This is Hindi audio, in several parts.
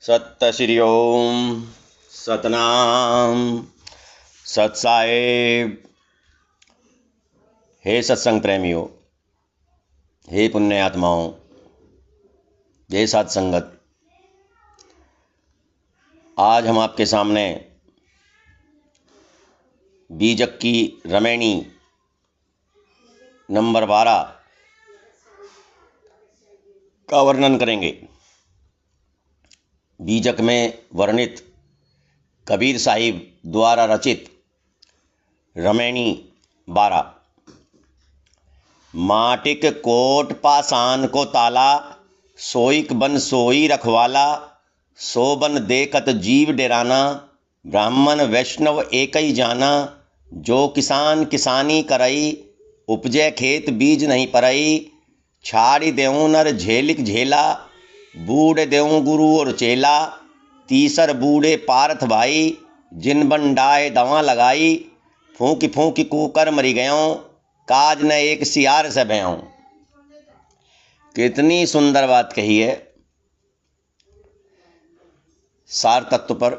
सत श्री ओम सतनाम सत साहेब। हे सत्संग प्रेमियों, हे पुण्य आत्माओं, हे साध संगत, आज हम आपके सामने बीजक की रमैनी नंबर 12 का वर्णन करेंगे। बीजक में वर्णित कबीर साहिब द्वारा रचित रमैनी 12। माटिक कोट पाषाण को ताला, सोईक बन सोई रखवाला, सो बन देखत जीव डेराना, ब्राह्मण वैष्णव एक ही जाना, जो किसान किसानी करई, उपजे खेत बीज नहीं परई, छाड़ी देऊं नर झेलिक झेला, बूढ़े देऊं गुरु और चेला, तीसर बूढ़े पारथ भाई, जिन बन डाए दवा लगाई, फूंकी फूंकी कूकर मरी गयों, काज न एक सियार से भयों। कितनी सुंदर बात कही है। सार तत्व पर,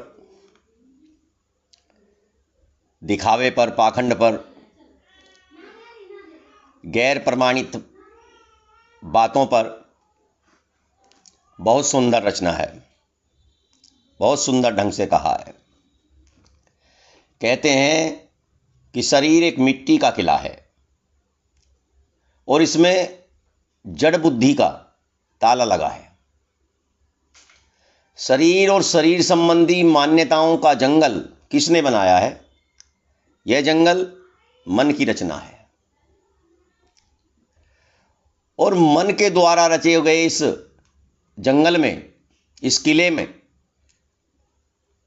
दिखावे पर, पाखंड पर, गैर प्रमाणित बातों पर बहुत सुंदर रचना है, बहुत सुंदर ढंग से कहा है। कहते हैं कि शरीर एक मिट्टी का किला है और इसमें जड़ बुद्धि का ताला लगा है। शरीर और शरीर संबंधी मान्यताओं का जंगल किसने बनाया है? यह जंगल मन की रचना है और मन के द्वारा रचे गए इस जंगल में, इस किले में,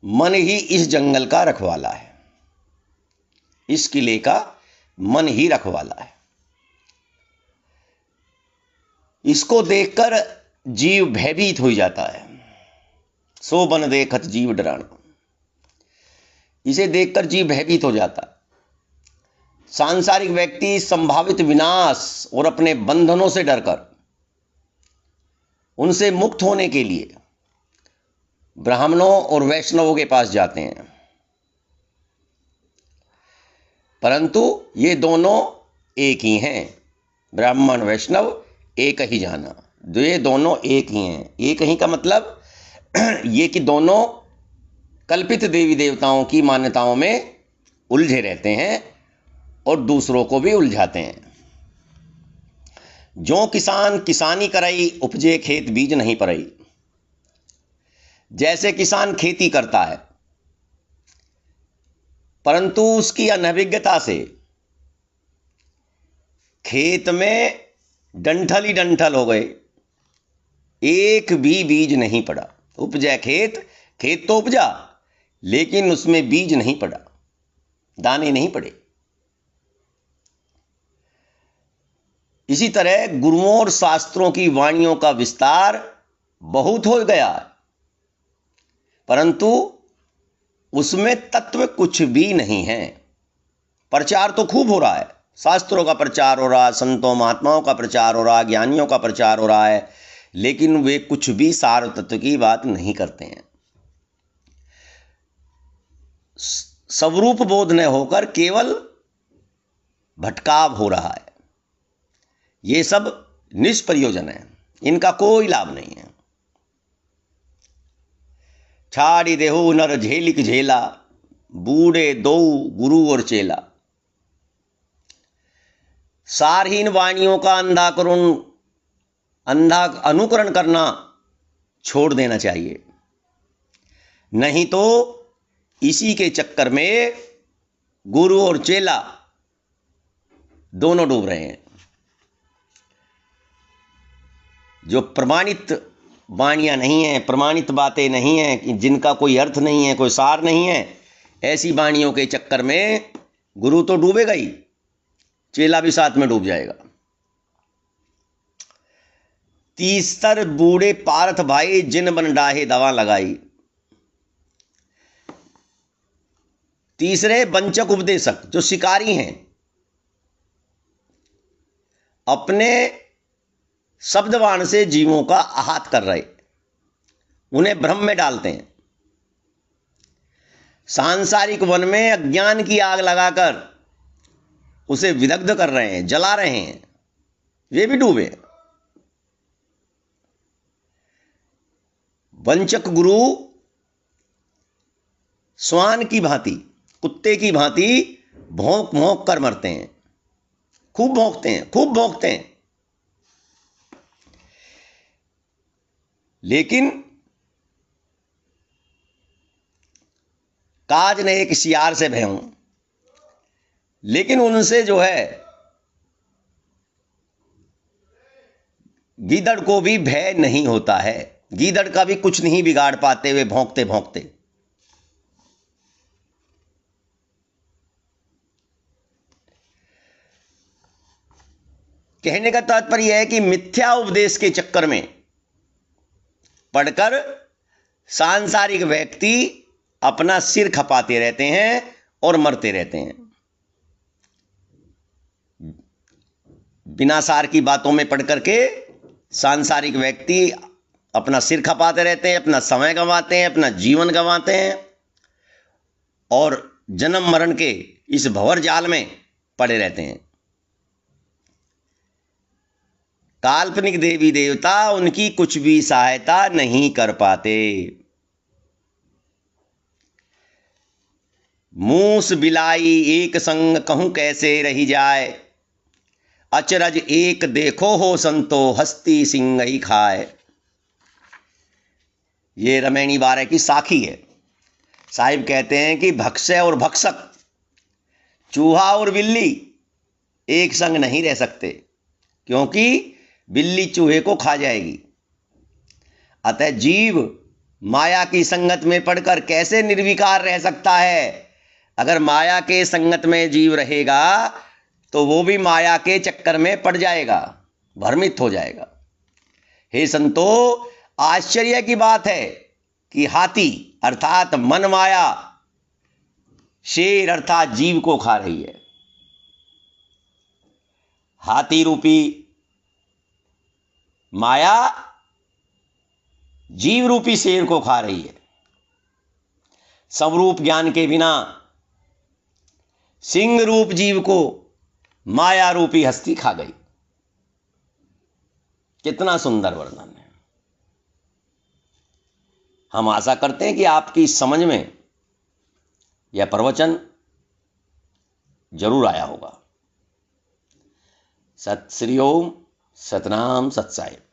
मन ही इस जंगल का रखवाला है। इस किले का मन ही रखवाला है। इसको देखकर जीव भयभीत हो जाता है। सो बन देखत जीव डराना। इसे देखकर जीव भयभीत हो जाता है। सांसारिक व्यक्ति संभावित विनाश और अपने बंधनों से डरकर उनसे मुक्त होने के लिए ब्राह्मणों और वैष्णवों के पास जाते हैं, परंतु ये दोनों एक ही हैं। ब्राह्मण वैष्णव एक ही जाना। ये दोनों एक ही हैं। एक ही का मतलब ये कि दोनों कल्पित देवी देवताओं की मान्यताओं में उलझे रहते हैं और दूसरों को भी उलझाते हैं। जो किसान किसानी करई, उपजे खेत बीज नहीं परई। जैसे किसान खेती करता है, परंतु उसकी अनभिज्ञता से खेत में डंठल ही डंठल हो गए, एक भी बीज नहीं पड़ा। उपजे खेत, खेत तो उपजा लेकिन उसमें बीज नहीं पड़ा, दाने नहीं पड़े। इसी तरह गुरुओं और शास्त्रों की वाणियों का विस्तार बहुत हो गया, परंतु उसमें तत्व कुछ भी नहीं है। प्रचार तो खूब हो रहा है, शास्त्रों का प्रचार हो रहा है, संतों महात्माओं का प्रचार हो रहा है, ज्ञानियों का प्रचार हो रहा है, लेकिन वे कुछ भी सार तत्व की बात नहीं करते हैं। स्वरूप बोध न होकर केवल भटकाव हो रहा है। ये सब निष्प्रयोजन है, इनका कोई लाभ नहीं है। छाड़ी देहु नर झेलिक झेला, बूढ़े दो गुरु और चेला। सारहीन वाणियों का अंधा अनुकरण करना छोड़ देना चाहिए, नहीं तो इसी के चक्कर में गुरु और चेला दोनों डूब रहे हैं। जो प्रमाणित वाणियां नहीं हैं, प्रमाणित बातें नहीं हैं, जिनका कोई अर्थ नहीं है, कोई सार नहीं है, ऐसी वाणियों के चक्कर में गुरु तो डूबेगा ही, चेला भी साथ में डूब जाएगा। तीसर बूढ़े पारथ भाई, जिन बन डाहे दवा लगाई। तीसरे वंचक उपदेशक जो शिकारी हैं, अपने शब्दवाण से जीवों का आहत कर रहे, उन्हें भ्रम में डालते हैं। सांसारिक वन में अज्ञान की आग लगाकर उसे विदग्ध कर रहे हैं, जला रहे हैं, वे भी डूबे। वंचक गुरु श्वान की भांति, कुत्ते की भांति भौंक भौंक कर मरते हैं, खूब भौंकते हैं, खूब भौंकते हैं। लेकिन काज ने एक सियार से भयऊं, लेकिन उनसे जो है गीदड़ को भी भय नहीं होता है। गीदड़ का भी कुछ नहीं बिगाड़ पाते वे भौंकते भौंकते। कहने का तात्पर्य यह है कि मिथ्या उपदेश के चक्कर में पढ़कर सांसारिक व्यक्ति अपना सिर खपाते रहते हैं और मरते रहते हैं। बिना सार की बातों में पढ़ करके सांसारिक व्यक्ति अपना सिर खपाते रहते हैं, अपना समय गंवाते हैं, अपना जीवन गंवाते हैं और जन्म मरण के इस भंवर जाल में पड़े रहते हैं। काल्पनिक देवी देवता उनकी कुछ भी सहायता नहीं कर पाते। मूस बिलाई एक संग कहूं कैसे रही जाए, अचरज एक देखो हो संतो हस्ती सिंह ही खाए। ये रमैनी बारह की साखी है। साहिब कहते हैं कि भक्ष्य और भक्षक, चूहा और बिल्ली एक संग नहीं रह सकते, क्योंकि बिल्ली चूहे को खा जाएगी। अतः जीव माया की संगत में पड़कर कैसे निर्विकार रह सकता है? अगर माया के संगत में जीव रहेगा तो वो भी माया के चक्कर में पड़ जाएगा, भ्रमित हो जाएगा। हे संतो, आश्चर्य की बात है कि हाथी अर्थात मन माया शेर अर्थात जीव को खा रही है। हाथी रूपी माया जीव रूपी शेर को खा रही है। स्वरूप ज्ञान के बिना सिंह रूप जीव को माया रूपी हस्ती खा गई। कितना सुंदर वर्णन है। हम आशा करते हैं कि आपकी समझ में यह प्रवचन जरूर आया होगा। सत श्री ओम, सतनाम, सत साहिब।